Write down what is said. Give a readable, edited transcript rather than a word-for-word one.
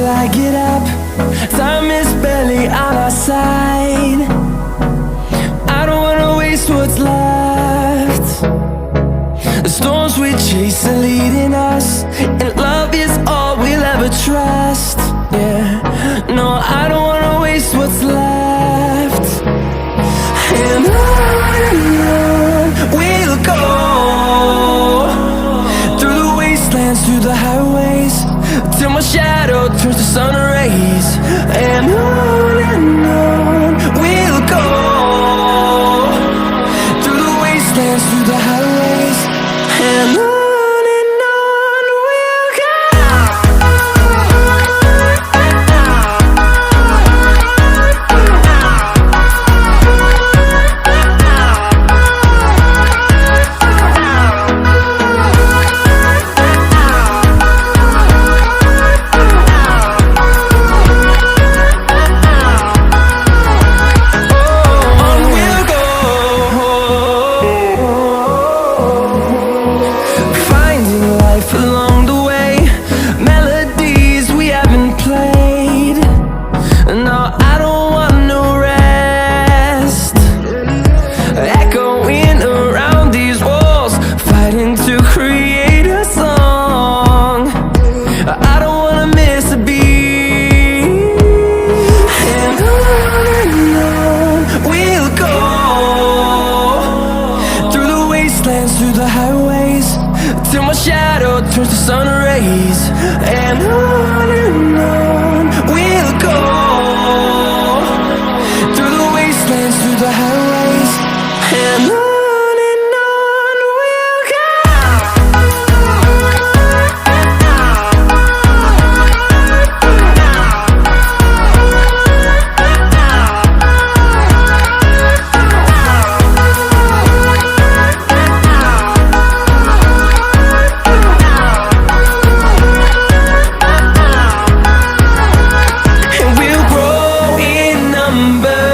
I get up. Time is barely on our side. I don't wanna waste what's left. The storms we chase are leading us, and love is all we'll ever trust. Yeah, no, I don't wanna waste what's left. And on we'll go, through the wastelands, through the highways, till my shadow turns to sun rays. And on we'll go, through the wastelands, through the highways, and on we'll go. Along the way, melodies we haven't played. No, I don't want no rest. Echoing around these walls, fighting to create a song. I don't wanna miss a beat. And on we'll go, through the wastelands, through the highways, till my shadow turns to sun rays. And on we'll go, through the wastelands, through the highways, and on.